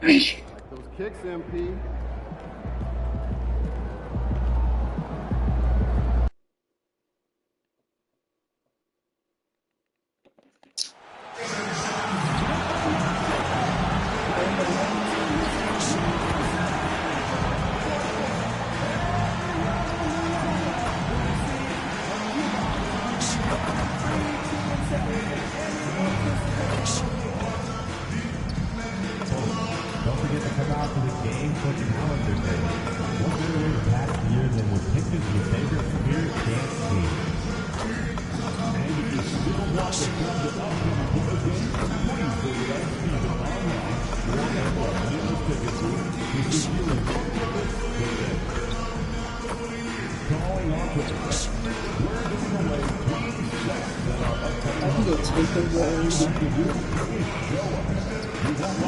Like those kicks, MP. Don't forget to come out to the game for calendar day. What better way to pass the year than with pictures of your favorite Spirit dance team? And if you still want to come to upcoming board games, please visit us either online or at our business ticket booth to secure a today. Calling our players. We're giving away 20 sets that are upcoming. I think it's taken away. Show us. You want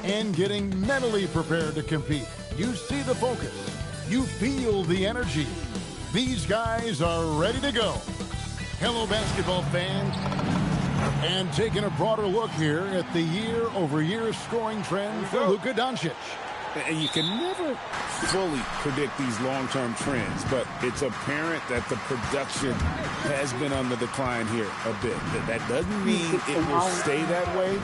and getting mentally prepared to compete. You see the focus. You feel the energy. These guys are ready to go. Hello, basketball fans. And taking a broader look here at the year-over-year scoring trend for Luka Doncic. And you can never fully predict these long-term trends, but it's apparent that the production has been on the decline here a bit. That doesn't mean it will stay that way.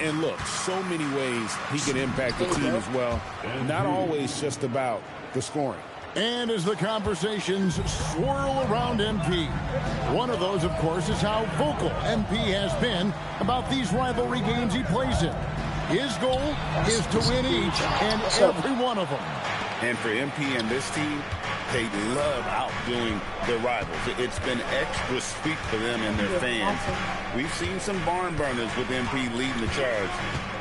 And look, so many ways he can impact the team as well. Not always just about the scoring. And as the conversations swirl around MP, one of those, of course, is how vocal MP has been about these rivalry games he plays in. His goal is to win each and every one of them. And for MP and this team, they love outdoing their rivals. It's been extra sweet for them and their fans. We've seen some barn burners with MP leading the charge.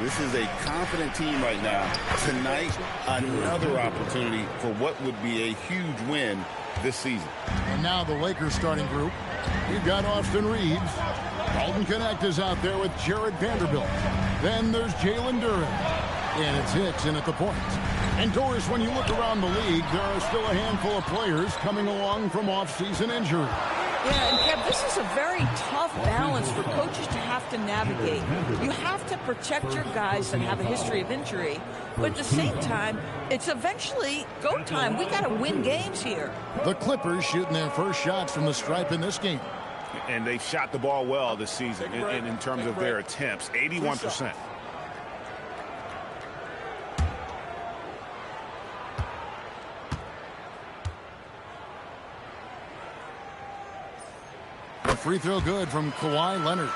This is a confident team right now. Tonight, another opportunity for what would be a huge win this season. And now the Lakers starting group. You've got Austin Reeves. Dalton Connect is out there with Jared Vanderbilt. Then there's Jalen Duren. And it's Hicks in at the point. And Doris, when you look around the league, there are still a handful of players coming along from off-season injury. Yeah, and Kev, this is a very tough balance for coaches to have to navigate. You have to protect your guys that have a history of injury, but at the same time, it's eventually go time. We got to win games here. The Clippers shooting their first shots from the stripe in this game. And they've shot the ball well this season in terms of their attempts, 81%. The free throw good from Kawhi Leonard.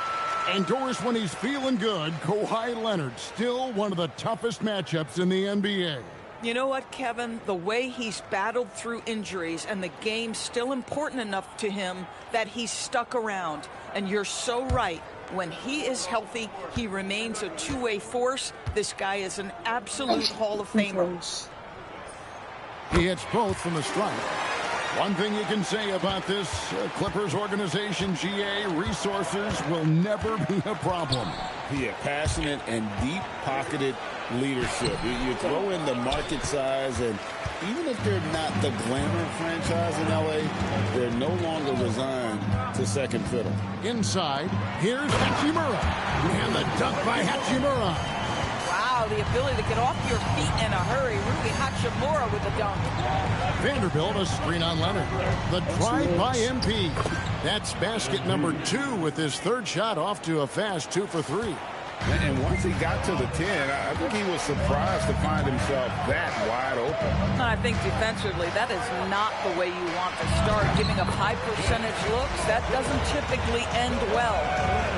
And Doris, when he's feeling good, Kawhi Leonard still one of the toughest matchups in the NBA. You know what, Kevin? The way he's battled through injuries and the game's still important enough to him that he's stuck around. And you're so right. When he is healthy, he remains a two-way force. This guy is an absolute Hall of Famer. He hits both from the stripe. One thing you can say about this Clippers organization, GA, resources will never be a problem. Yeah, passionate and deep-pocketed leadership. You throw in the market size, and even if they're not the glamour franchise in LA, they're no longer resigned to second fiddle. Inside, here's Hachimura. And the dunk by Hachimura. Wow, the ability to get off your feet in a hurry. Rui Hachimura with the dunk. Vanderbilt, a screen on Leonard. The drive by MP. That's basket number 2 with his third shot off to a fast 2 for 3. And once he got to the 10, I think he was surprised to find himself that wide open. I think defensively, that is not the way you want to start. Giving up high percentage looks, that doesn't typically end well.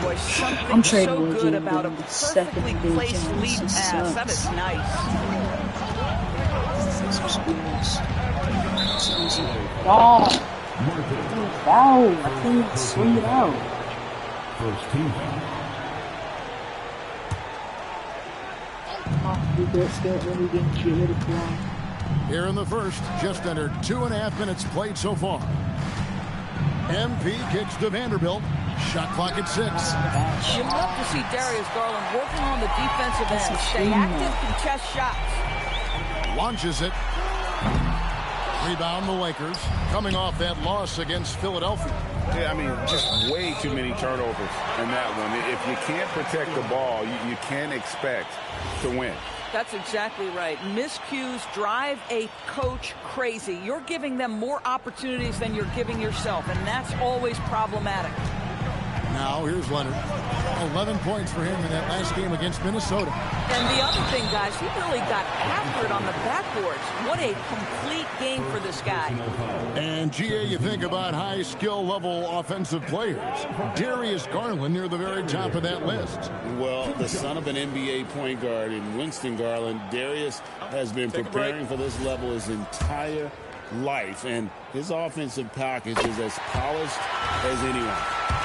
Boy, something so good about a perfectly placed lead pass. That is nice. Oh, foul. I couldn't swing it out. First team. Here in the first, just under 2.5 minutes played so far. MP kicks to Vanderbilt. Shot clock at 6. You love to see Darius Garland working on the defensive end. Stay active, contest shots. Launches it. Rebound the Lakers. Coming off that loss against Philadelphia. Yeah, I mean, just way too many turnovers in that one. If you can't protect the ball, you can't expect to win. That's exactly right. Miscues drive a coach crazy. You're giving them more opportunities than you're giving yourself, and that's always problematic. Now, here's Leonard. 11 points for him in that last game against Minnesota. And the other thing, guys, he really got after it on the backboards. What a complete game for this guy. And, GA, you think about high skill level offensive players. Darius Garland near the very top of that list. Well, the son of an NBA point guard in Winston Garland, Darius has been preparing for this level his entire life, and his offensive package is as polished as anyone.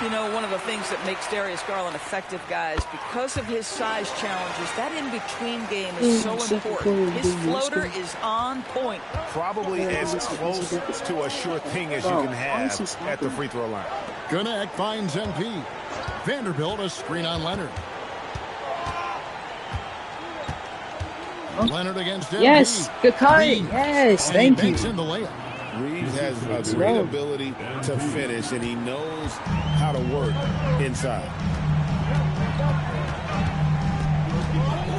You know, one of the things that makes Darius Garland effective, guys, because of his size challenges, that in-between game is so important. His floater is on point. Probably as close to a sure thing as you can have at the free throw line. Gonna finds MP. Vanderbilt a screen on Leonard. Leonard against MP. Yes, good cut. Yes, thank you. In the layup. Reeves has a great ability to finish, and he knows how to work inside.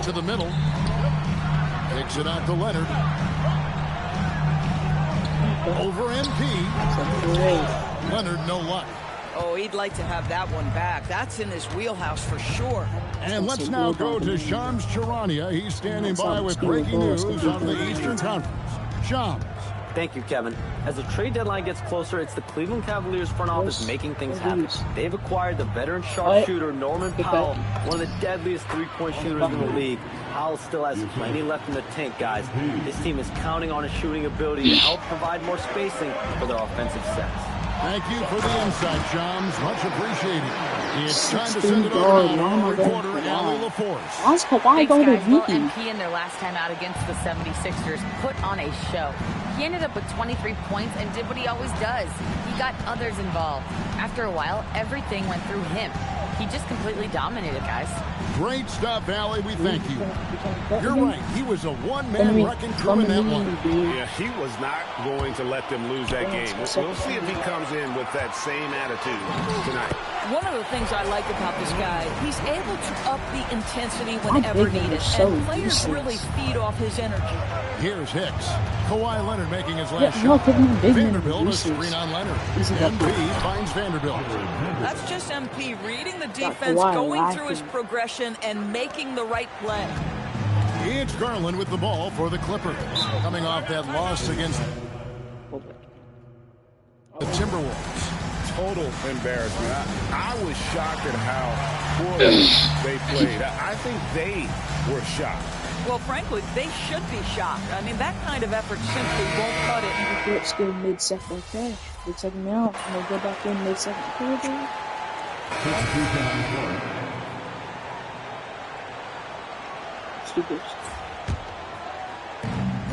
To the middle. Takes it out to Leonard. Over MP. Leonard, no luck. Oh, he'd like to have that one back. That's in his wheelhouse for sure. And let's now go to Shams Charania. He's standing by with breaking news out of the Eastern Conference. Shams. Thank you, Kevin. As the trade deadline gets closer, it's the Cleveland Cavaliers front office making things happen. They've acquired the veteran sharpshooter Norman Powell, one of the deadliest three-point shooters in the league. Powell still has plenty left in the tank, guys. This team is counting on his shooting ability to help provide more spacing for their offensive sets. Thank you for the insight, Shams. Much appreciated. It's time to send it over to our reporter, Allie LaForce. Why go to Will Vicky? MP in their last time out against the 76ers put on a show. He ended up with 23 points and did what he always does. He got others involved. After a while, everything went through him. He just completely dominated, guys. Great stuff, Allie. We thank you. You're right. He was a one-man wrecking crew in that one. Yeah, he was not going to let them lose that game. We'll see if he comes in with that same attitude tonight. One of the things I like about this guy, he's able to up the intensity whenever needed, and players really feed off his energy. Here's Hicks. Kawhi Leonard making his last shot. Vanderbilt a screen on Leonard. MP finds Vanderbilt. That's just MP reading the defense, going through his progression, and making the right play. It's Garland with the ball for the Clippers. Coming off that loss against the Timberwolves. Total embarrassment. I was shocked at how poorly they played. I think they were shocked. Well, frankly, they should be shocked. I mean, that kind of effort simply won't cut it. Let's go mid-second cash. Mid-second now. I'm going to go back in mid-second cash. Stupid.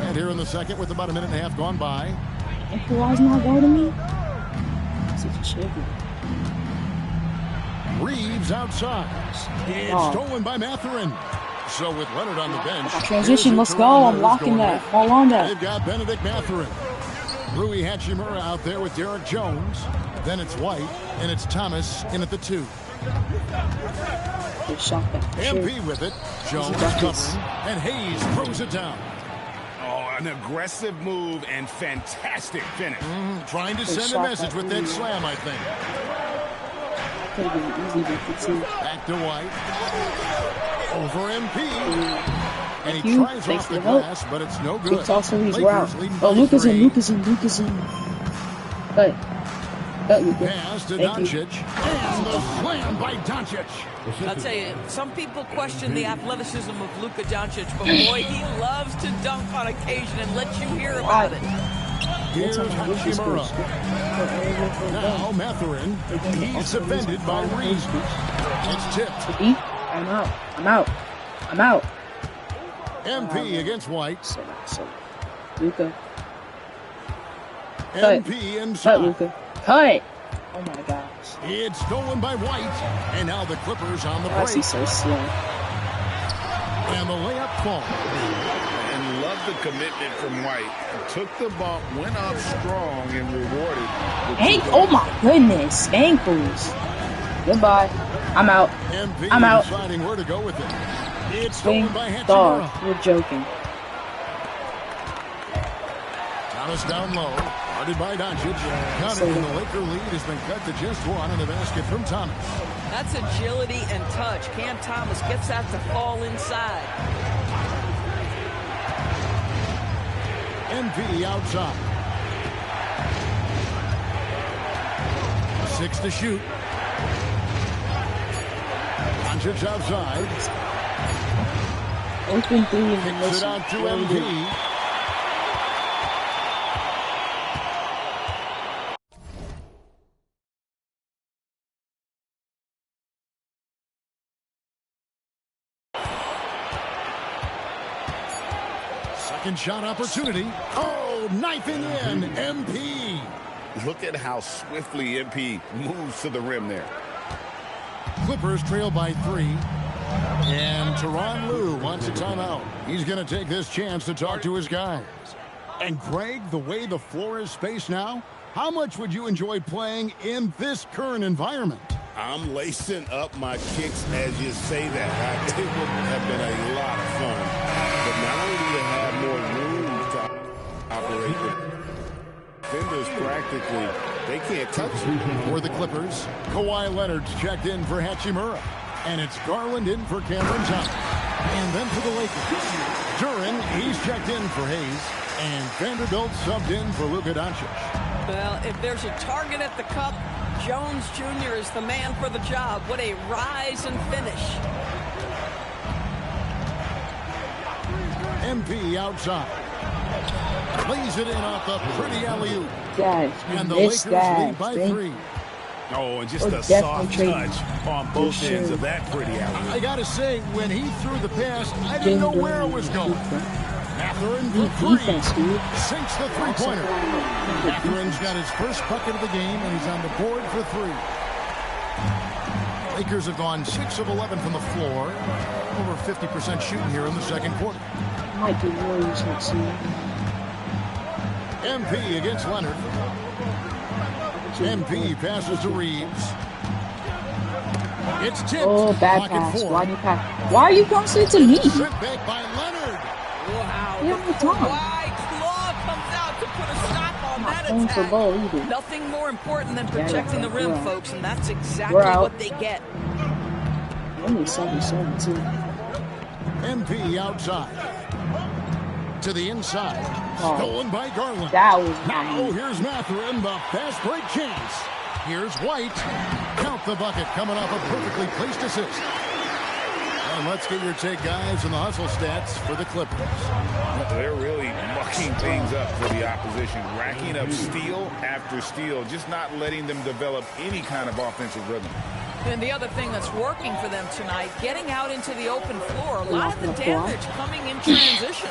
And here in the second with about a minute and a half gone by. And Kawhi's not guarding me? Such a chicken. Reeves outside. It's stolen by Mathurin. So with Leonard on the bench. Transition, let's go. I'm locking that. Hold on that. They've got Benedict Mathurin. Rui Hachimura out there with Derek Jones. Then it's White, and it's Thomas in at the 2. Good shot back. MP with it. Jones covering, and Hayes throws it down. Oh, an aggressive move and fantastic finish. Trying to send a message with that slam, I think. Could have been easy with the 2. Back to White. Over MP. And he tries off the glass, but it's no good. It's also he's out. Oh, Luka's in. Cut, Luka. Pass to Doncic. And the slam by Doncic. I'll tell you, some people question the athleticism of Luka Doncic, but boy, he loves to dunk on occasion and let you hear about it. Here's Hachimura. Now Mathurin. He's defended by Reeves. It's tipped. I'm out. MP against White. Luka. MP inside. Cut, Luka. Cut! Oh my gosh. It's stolen by White, and now the Clippers on the Why is he break. so slow? And the layup falls. And love the commitment from White. Took the bump, went up strong, and rewarded. Oh my goodness, ankles. Goodbye. I'm out. MP I'm out. deciding where to go with it. It's Swing stolen by dog. Hachimura. You're joking. Thomas down low. Guarded by Doncic. Counted, and the Laker lead has been cut to just one in the basket from Thomas. That's agility and touch. Cam Thomas gets that to fall inside. MP outside. 6 to shoot. Doncic outside. Open three and Kicks it listen. out to What do we do? MP. Second shot opportunity. Oh, knifing in. MP. Look at how swiftly MP moves to the rim there. Clippers trail by 3. And Tyronn Lue wants a timeout. He's going to take this chance to talk to his guys. And Greg, the way the floor is spaced now, how much would you enjoy playing in this current environment? I'm lacing up my kicks as you say that. It would have been a lot of fun. But not only do you have more room to operate, but defenders practically, they can't touch you. For the Clippers, Kawhi Leonard's checked in for Hachimura. And it's Garland in for Cameron Thomas. And then for the Lakers, Duran, he's checked in for Hayes. And Vanderbilt subbed in for Luka Doncic. Well, if there's a target at the cup, Jones Jr. is the man for the job. What a rise and finish. MP outside. Lays it in off the pretty alley-oop. Guys, And the this Lakers guy, lead by 3. Oh, and just Or a soft definitely touch on both trade. ends of that pretty alley. I gotta say, when he threw the pass, I didn't know where it was going. Mathurin for 3. Defense, dude. Sinks the three-pointer. Mathurin's got his first bucket of the game, and he's on the board for 3. Lakers have gone 6 of 11 from the floor. Over 50% shooting here in the second quarter. Might be Warriors next season. MP against Leonard. MP passes to Reeves. It's tipped. Oh, bad Pocket pass. 4. Why do you pass? Why are you passing it to me? Sent back by Leonard. Wow. You have the time. Wide claw comes out to put a stop on Not that going for attack. ball either. Nothing more important than protecting the rim, folks, and that's exactly We're out. what they get. Only 7-7 too. MP outside. To the inside. Oh. Stolen by Garland. That was Now not here's Mathurin, the fast break chance. Here's White. Count the bucket coming off a perfectly placed assist. And let's get your take, guys, on the hustle stats for the Clippers. They're really mucking things up for the opposition, racking up steal after steal, just not letting them develop any kind of offensive rhythm. And the other thing that's working for them tonight, getting out into the open floor. A lot of the damage coming in transition.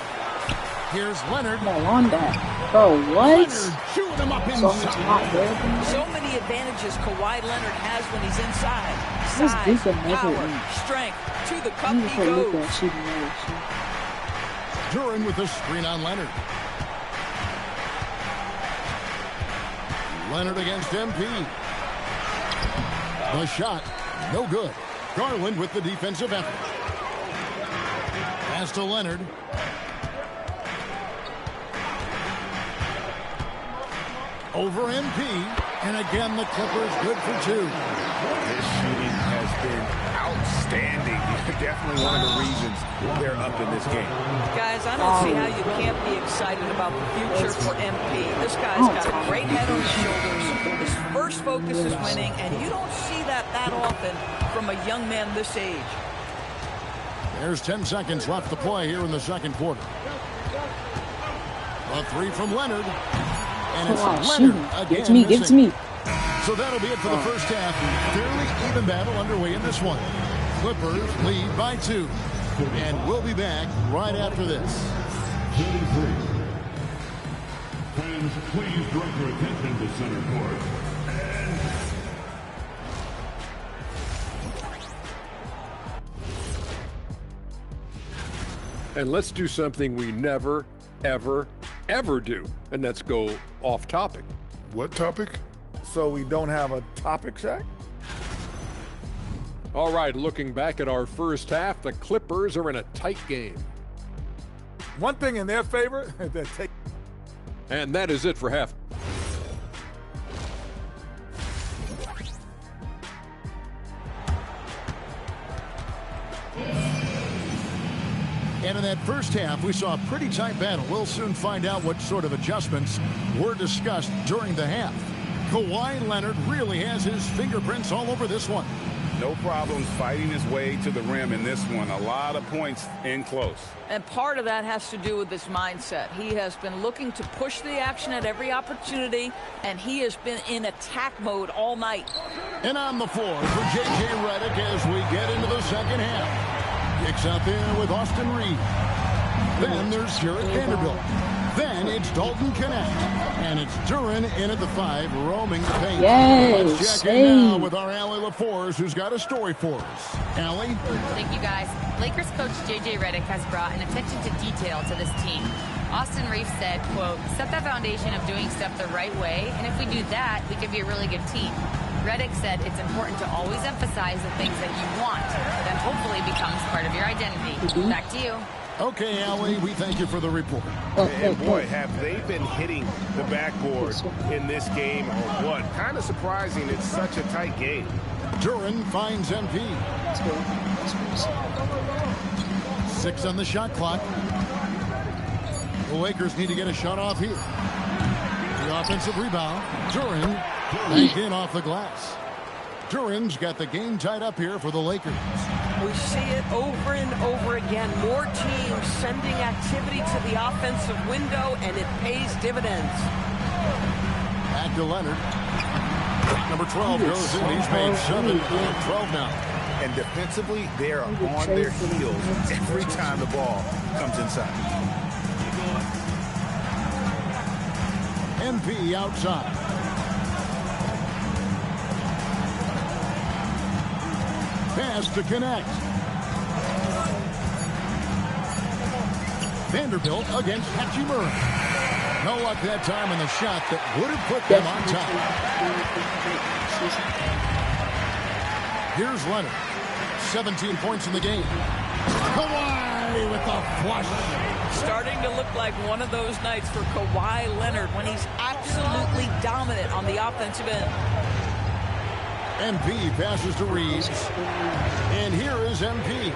Here's Leonard. Come on that. Bro, what? Leonard shooting him up So much inside. hot there. So many advantages Kawhi Leonard has when he's inside. This Size, Luka never power, ends. strength. To the cup You he put Luka goes. shooting another shot. Duran with the screen on Leonard. Leonard against MP. The shot, no good. Garland with the defensive effort. Pass to Leonard. Over MP. And again, the Clippers good for 2. This shooting has been outstanding. Definitely one of the reasons they're up in this game. Guys, I don't see how you can't be excited about the future for MP. This guy's got a great head on his shoulders. His first focus is winning, and you don't see that often from a young man this age. There's 10 seconds left to play here in the second quarter. A 3 from Leonard. And it's Leonard again Give it to me. So that'll be it for the first half. Fairly even battle underway in this one. Clippers lead by 2. And we'll be back right after this. 33. Fans, please direct your attention to center court. And And let's do something we never, ever, ever do, and that's go off topic. What topic? So we don't have a topic, Shaq? All right, looking back at our first half, the Clippers are in a tight game. One thing in their favor, And that is it for half. And in that first half, we saw a pretty tight battle. We'll soon find out what sort of adjustments were discussed during the half. Kawhi Leonard really has his fingerprints all over this one. No problems fighting his way to the rim in this one. A lot of points in close. And part of that has to do with his mindset. He has been looking to push the action at every opportunity, and he has been in attack mode all night. And on the floor for J.J. Redick as we get into the second half. Kicks out there with Austin Reed. Then there's Jarrett Vanderbilt. Then it's Dalton Connect. And it's Duran in at the 5, roaming the paint. Yes. Let's check in now with our Allie LaForce, who's got a story for us. Allie? Thank you, guys. Lakers coach J.J. Redick has brought an attention to detail to this team. Austin Reeves said, quote, set that foundation of doing stuff the right way, and if we do that, we could be a really good team. Redick said it's important to always emphasize the things that you want. That hopefully becomes part of your identity. Back to you. Okay, Allie, we thank you for the report. And boy, have they been hitting the backboard in this game or what? Kind of surprising it's such a tight game. Duran finds MP. 6 on the shot clock. The Lakers need to get a shot off here. The offensive rebound. Duran banked in off the glass. Duran's got the game tied up here for the Lakers. We see it over and over again. More teams sending activity to the offensive window, and it pays dividends. Back to Leonard. Number 12 goes in. He's made 7 12 now. And defensively, they are on their heels every time the ball comes inside. MP outside. Pass to Connect. Vanderbilt against Hachimura. No luck that time in the shot that would have put them on top. Here's Leonard. 17 points in the game. Kawhi with the flush. Starting to look like one of those nights for Kawhi Leonard when he's absolutely dominant on the offensive end. MP passes to Reeves. And here is MP.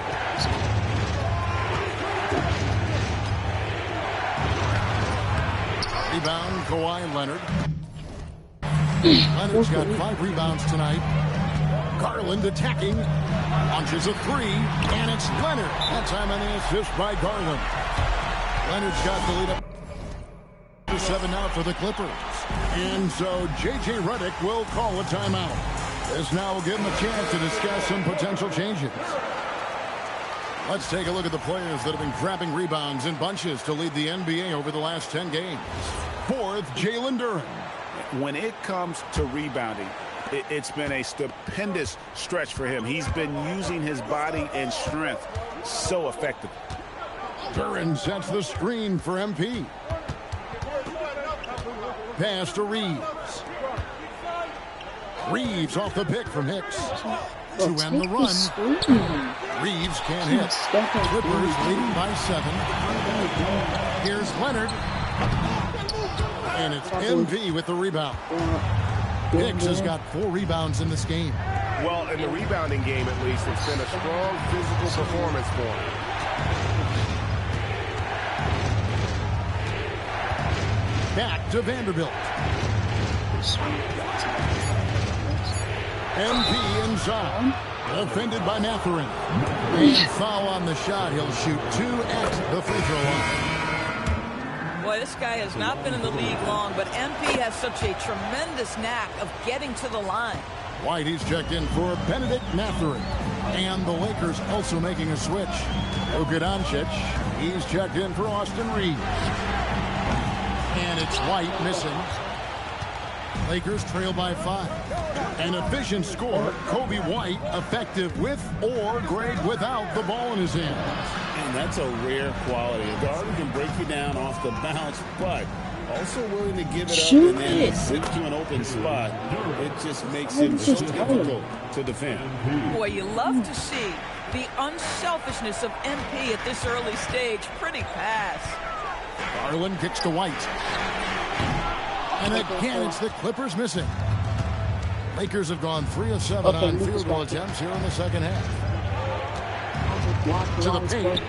Rebound, Kawhi Leonard. Leonard's got 5 rebounds tonight. Garland attacking. Launches a 3. And it's Leonard. That time on the assist by Garland. Leonard's got the lead up to 7 now for the Clippers. And so J.J. Redick will call a timeout. This now will give him a chance to discuss some potential changes. Let's take a look at the players that have been grabbing rebounds in bunches to lead the NBA over the last 10 games. 4th, Jalen Duran. When it comes to rebounding, it's been a stupendous stretch for him. He's been using his body and strength so effectively. Duran sets the screen for MP. Pass to Reeves. Reeves off the pick from Hicks to end the run. Reeves can't hit. Clippers leading by 7. Here's Leonard. And it's MP with the rebound. Hicks has got 4 rebounds in this game. Well, in the rebounding game, at least, it's been a strong physical performance for him. Back to Vanderbilt. MP inside. Defended by Mathurin. And foul on the shot. He'll shoot 2 at the free throw line. Boy, this guy has not been in the league long, but MP has such a tremendous knack of getting to the line. Whitey's checked in for Benedict Mathurin. And the Lakers also making a switch. Luka Doncic. He's checked in for Austin Reeves. And it's White missing. Lakers trail by 5. An efficient score, Kobe White effective with or great without the ball in his hand. And that's a rare quality. A guard who can break you down off the bounce, but also willing to give it up and then zip to an open spot. It just makes him so difficult to defend. Boy, you love to see the unselfishness of MP at this early stage. Pretty pass. Garland kicks to White. And again, it's the Clippers missing. Lakers have gone 3 of 7 on field goal attempts here in the second half. To the paint.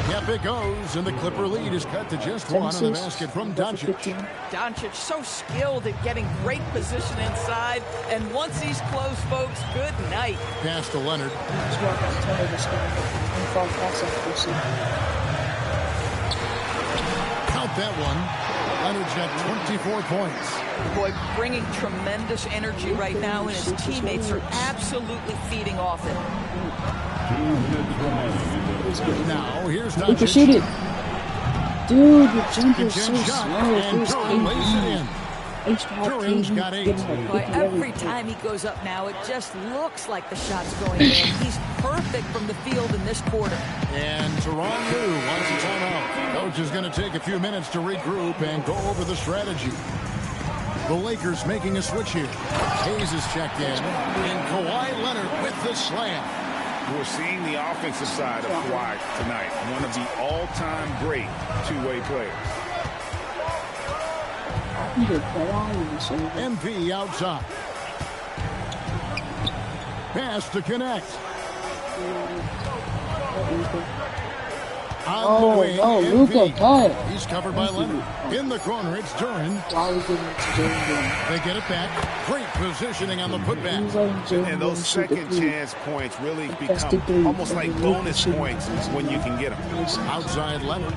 Yep, it goes, and the Clipper lead is cut to just 1 on the basket from Doncic. Doncic so skilled at getting great position inside, and once he's close, folks, good night. Pass to Leonard. Count that one. Leonard's got 24 points. Boy, bringing tremendous energy right now, and his teammates are absolutely feeding off him. Now, here's Doncic. You can shoot it. Dude, your jumper's so slow. And Durant lays it in. Durant's got 8. Boy, every time he goes up now, it just looks like the shot's going in. He's perfect from the field in this quarter. And Tyronn Lue wants a timeout. Coach is going to take a few minutes to regroup and go over the strategy. The Lakers making a switch here. Hayes is checked in. And Kawhi Leonard with the slam. We're seeing the offensive side of Kawhi tonight. One of the all-time great two-way players. MP outside. Pass to connect. On the wing, MP. He's covered by Leonard. In the corner, it's Durant. They get it back. Great positioning on the putback. And those second chance points really become almost like bonus points when you can get them. Outside Leonard.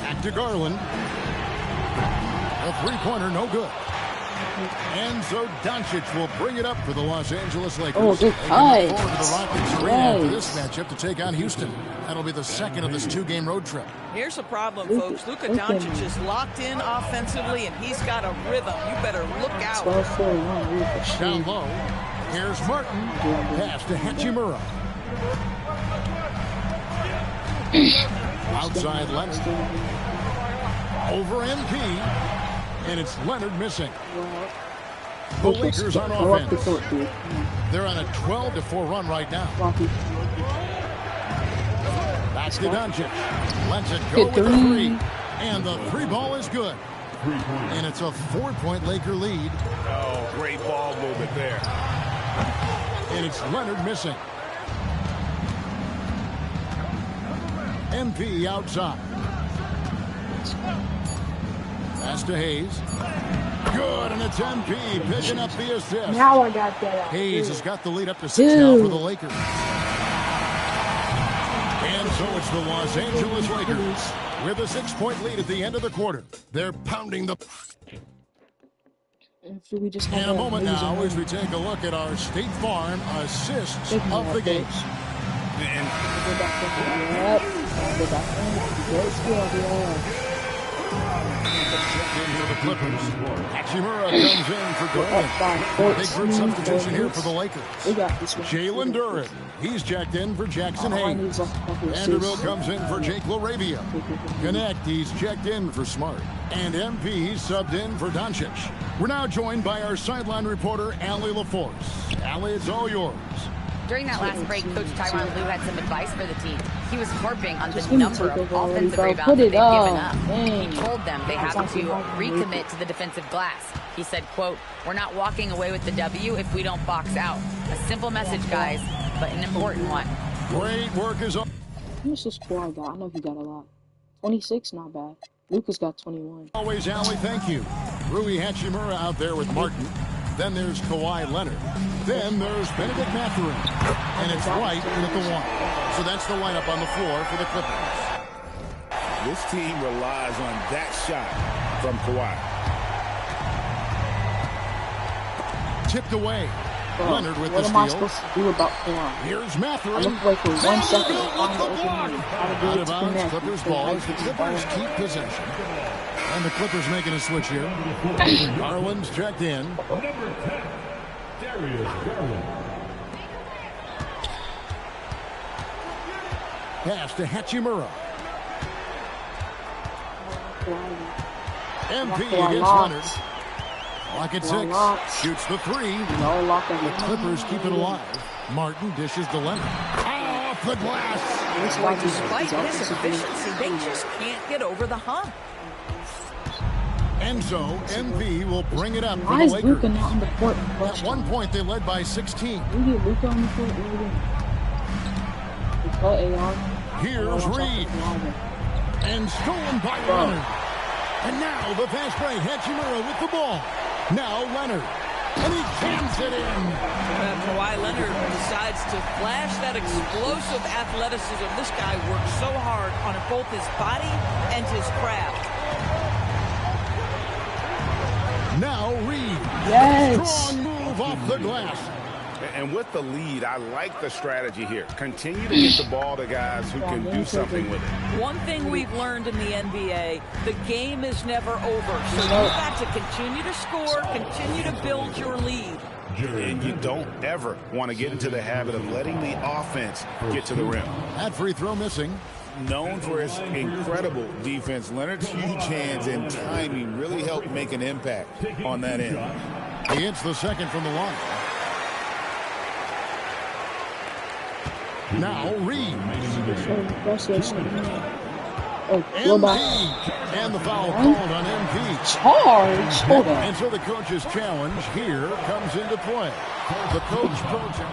Back to Garland. A three-pointer, no good. And so Doncic will bring it up for the Los Angeles Lakers. Oh, good forward to the Rockets arena after this matchup to take on Houston. That'll be the second of this 2-game road trip. Here's the problem, folks. Luka Doncic is locked in offensively, and he's got a rhythm. You better look out. Down low. Here's Martin. Pass to Hachimura. Outside Leonard. Over MP. And it's Leonard missing. The Lakers on offense. They're on a 12-4 run right now. Back to Doncic. Lets it go with the 3. And the 3 ball is good. And it's a 4-point Laker lead. Oh, great ball movement there. And it's Leonard missing. MP outside. Pass to Hayes. Good, and it's MP picking up the assist. Now I got that. Hayes has got the lead up to 6 now for the Lakers. And so it's the Los Angeles Lakers with a 6-point lead at the end of the quarter. They're pounding the... In a moment now, as we take a look at our State Farm assists of the game. Into the Clippers. Hachimura comes in for Garland. Big group substitution here for the Lakers. Jalen Duren. He's checked in for Jackson Hayes. Vanderbilt comes in for Jake LaRavia. Connect. He's checked in for Smart. And MP subbed in for Doncic. We're now joined by our sideline reporter, Allie LaForce. Allie, it's all yours. During that last break, Coach Tyronn Lue had some advice for the team. He was harping on the number of offensive rebounds that they've given up. He told them they have to recommit to the defensive glass. He said, quote, "We're not walking away with the W if we don't box out." A simple message, guys, but an important one. Great work is up. How much does Kawhi got? I know he got a lot. 26, not bad. Luka's got 21. Always, Allie, thank you. Rui Hachimura out there with Martin. Then there's Kawhi Leonard. Then there's Benedict Mathurin. And it's White in at the 1. So that's the lineup on the floor for the Clippers. This team relies on that shot from Kawhi. Tipped away. Leonard with the steal. What am I supposed to do about Kawhi? Here's Mathurin. I look like for 1 second to find the open man. Out of bounds, Clippers ball as the Clippers keep possession. And the Clippers making a switch here. Garland's checked in. Number 10, Darius Garland. Pass to Hachimura. MP against Leonard. Lock at 6. Shoots the 3. The Clippers keep it alive. Martin dishes to Leonard. Off the glass. Boy, despite his efficiency, they just can't get over the hump. And so, MV will bring it up for Why the is Lakers. Luka not on the court? At one point, they led by 16. We get Luka on the court. We call AR. Here's Reed. And stolen by Leonard. And now the fast break. Hachimura with the ball. Now Leonard. And he jams it in. Kawhi Leonard decides to flash that explosive athleticism. This guy works so hard on both his body and his craft. Now Reed. Yes. Strong move off the glass. And with the lead, I like the strategy here. Continue to get the ball to guys who can do something with it. One thing we've learned in the NBA, the game is never over. So you've got to continue to score, continue to build your lead. And you don't ever want to get into the habit of letting the offense get to the rim. That free throw missing. Known for his incredible defense, Leonard's huge hands and timing really helped make an impact on that end. He hits the second from the line. Now Reed. MP. And the foul called on MP. Charge. Hold on. And so the coach's challenge here comes into play. The coach coaching.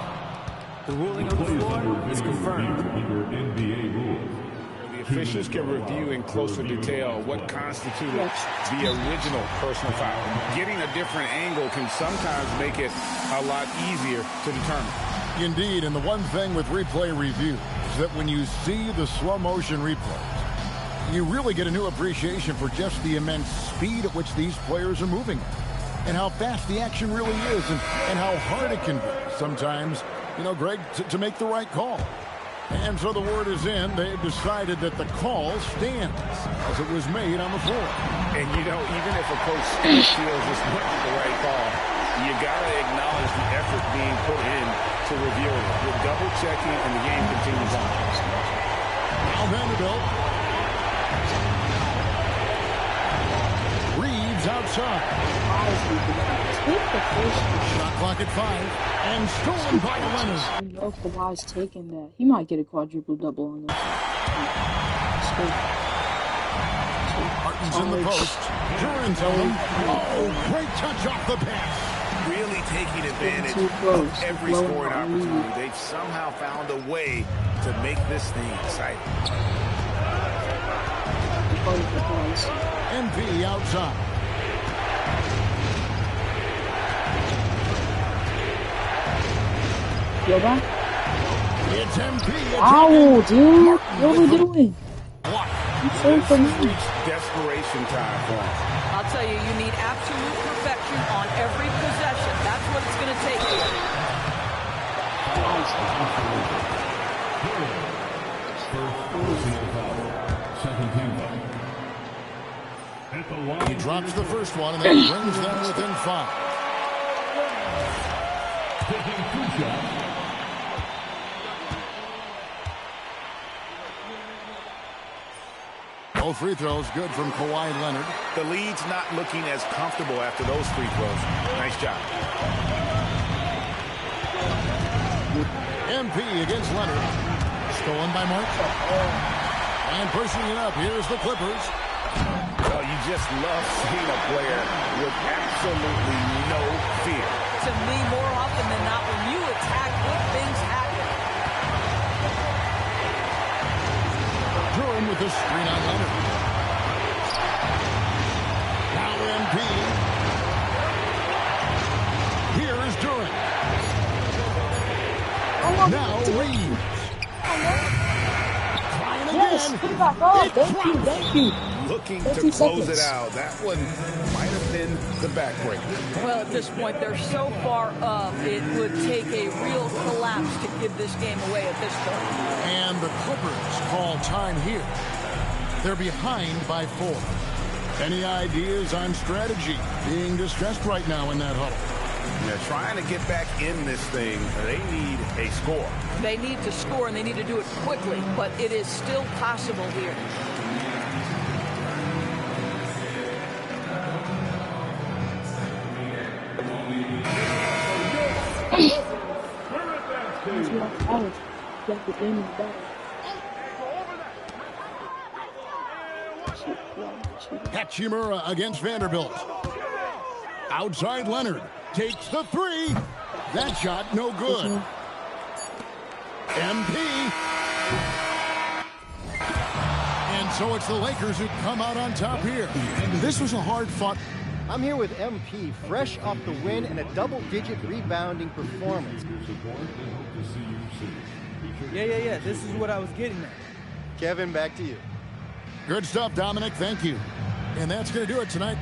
The ruling on the floor is confirmed. Under NBA rules. The officials can review in closer detail what constituted the original personal foul. Getting a different angle can sometimes make it a lot easier to determine. Indeed, and the one thing with replay review is that when you see the slow motion replays, you really get a new appreciation for just the immense speed at which these players are moving and how fast the action really is and how hard it can be sometimes, you know, Greg, to make the right call. And so the word is in. They've decided that the call stands as it was made on the floor. And, you know, even if a coach still feels this wasn't the right call, you got to acknowledge the effort being put in to review it. You're double-checking, and the game continues on. Now Vanderbilt. Reeves outside. Shot clock at 5. And stolen by Leonard. You know Kawhi's taking that. He might get a quadruple-double on this. Martin's in the post. Durant's on him. Oh, great touch off the pass. Really taking advantage of every scoring opportunity. They've somehow found a way to make this thing exciting. MP outside. Go back. It's MP. Ow, dude. What are we doing? I'm sorry for me. Desperation time for him. I'll tell you, you need absolute perfection on every possession. That's what it's going to take here. He drops the first one, and that brings them within 5. Taking 2 shots. No free throws, good from Kawhi Leonard. The lead's not looking as comfortable after those free throws. Nice job. MP against Leonard. Stolen by Mark. And pushing it up. Here's the Clippers. Well, you just love seeing a player with absolutely no fear. To me, more often than not, when you attack, good things happen. Durham with the screen on Leonard. Now MP. Here is Durham. Now Reeves. Trying Yes, again. put it back on. Thank you. Looking to 30 close seconds. it out. That one might have been the backbreaker. Well, at this point, they're so far up, it would take a real collapse to give this game away at this point. And the Clippers call time here. They're behind by 4. Any ideas on strategy being discussed right now in that huddle? They're trying to get back in this thing. They need a score. They need to score, and they need to do it quickly, but it is still possible here. Hachimura against Vanderbilt. Outside Leonard takes the three. That shot no good. MP. And so it's the Lakers who come out on top here. And this was a hard-fought. I'm here with MP, fresh off the win and a double-digit rebounding performance. Yeah. This is what I was getting at. Kevin, back to you. Good stuff, Dominic. Thank you. And that's going to do it tonight.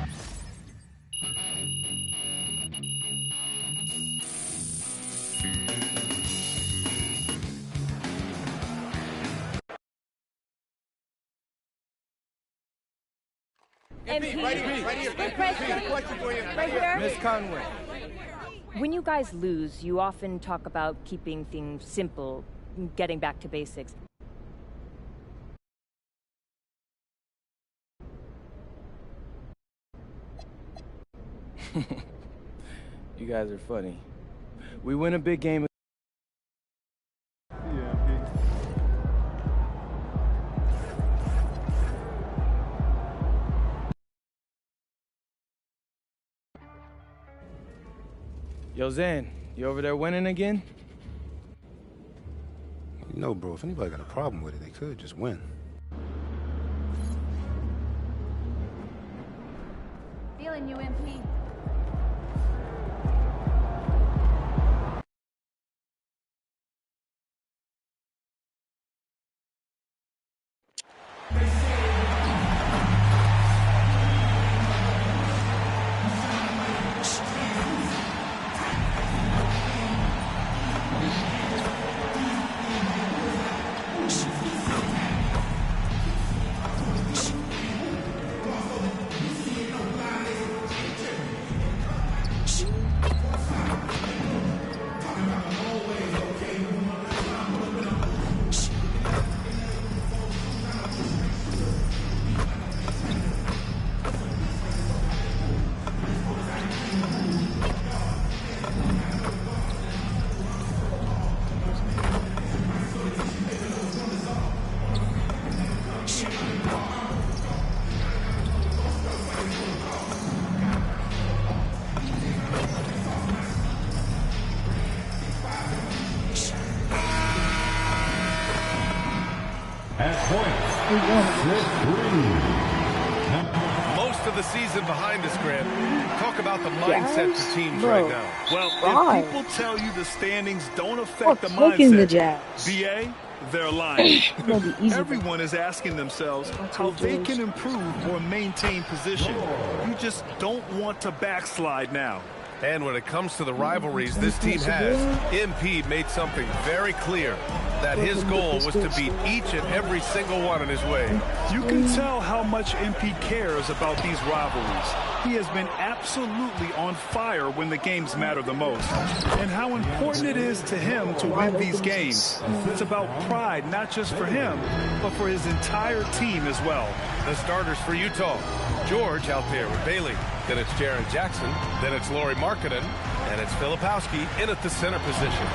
MP, right here. Question for you. Right here. Miss Conway. When you guys lose, you often talk about keeping things simple, getting back to basics. You guys are funny. We win a big game. Yo, Zan, you over there winning again? You know, bro, if anybody got a problem with it, they could just win. Feeling you, MP. Most of the season behind us, Grant. Talk about the mindset for teams right now. Well, if people tell you the standings don't affect the cooking the mindset, Jazz. BA, they're lying. Everyone is asking themselves how they can improve or maintain position. You just don't want to backslide now. And when it comes to the rivalries this team has, MP made something very clear, that his goal was to beat each and every single one in his way. You can tell how much MP cares about these rivalries. He has been absolutely on fire when the games matter the most, and how important it is to him to win these games. It's about pride, not just for him, but for his entire team as well. The starters for Utah, George out there with Bailey. Then it's Jaren Jackson. Then it's Lauri Markkanen. And it's Filipowski in at the center position.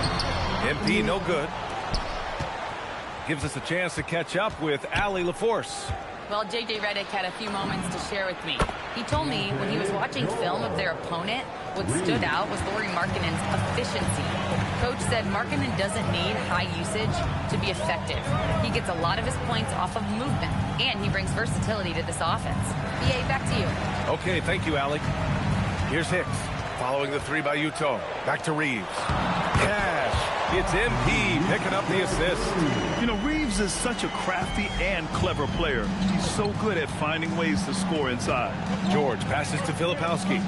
MP no good. Gives us a chance to catch up with Allie LaForce. Well, J.J. Redick had a few moments to share with me. He told me when he was watching film of their opponent, what stood out was Lauri Markkanen's efficiency. Coach said Markkanen doesn't need high usage to be effective. He gets a lot of his points off of movement, and he brings versatility to this offense. B.A., back to you. Okay, thank you, Allie. Here's Hicks, following the three by Utah. Back to Reeves. Cash. It's MP picking up the assist. You know, Reeves is such a crafty and clever player. He's so good at finding ways to score inside. George passes to Filipowski.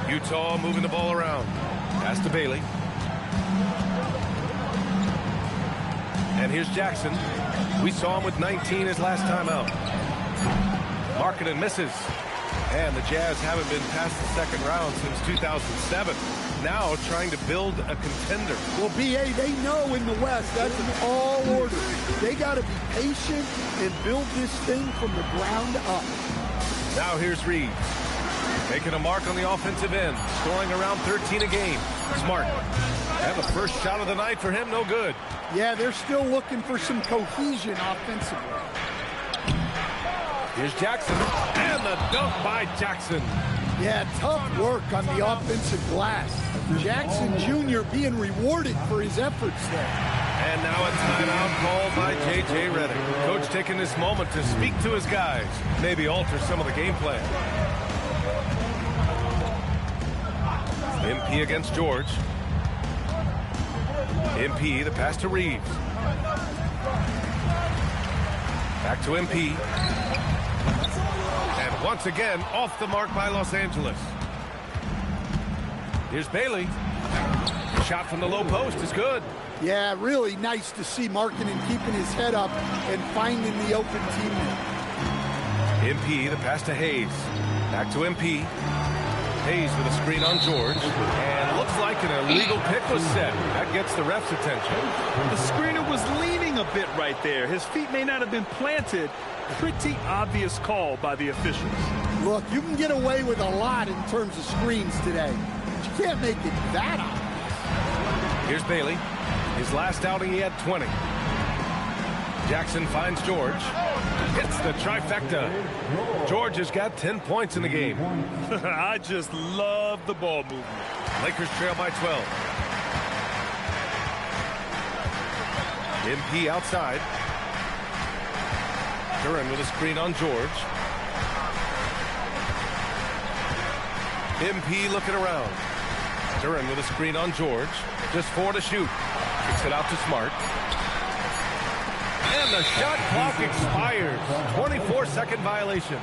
Utah moving the ball around. Pass to Bailey. And here's Jackson. We saw him with 19 his last time out. Markkanen misses. And the Jazz haven't been past the second round since 2007. Now trying to build a contender. Well, B.A., they know in the West that's an all order. They got to be patient and build this thing from the ground up. Now here's Reeves. Making a mark on the offensive end. Scoring around 13 a game. Smart. And the first shot of the night for him, no good. Yeah, they're still looking for some cohesion offensively. Here's Jackson, and the dunk by Jackson. Yeah, tough work on the offensive glass. Jackson Jr. being rewarded for his efforts there. And now a timeout called by J.J. Redick. Coach taking this moment to speak to his guys, maybe alter some of the game plan. MP against George. MP, the pass to Reeves. Back to MP. And once again, off the mark by Los Angeles. Here's Bailey. Shot from the low post is good. Yeah, really nice to see Markkanen keeping his head up and finding the open teammate. MP, the pass to Hayes. Back to MP. Hayes with a screen on George. And looks like an illegal pick was set. That gets the ref's attention. The screener was leaning a bit right there. His feet may not have been planted. Pretty obvious call by the officials. Look, you can get away with a lot in terms of screens today. But you can't make it that obvious. Here's Bailey. His last outing, he had 20. Jackson finds George. Hits the trifecta. George has got 10 points in the game. I just love the ball movement. Lakers trail by 12. MP outside. Duran with a screen on George. MP looking around. Duran with a screen on George. Just 4 to shoot. Kicks it out to Smart. And the shot clock expires. 24-second violation.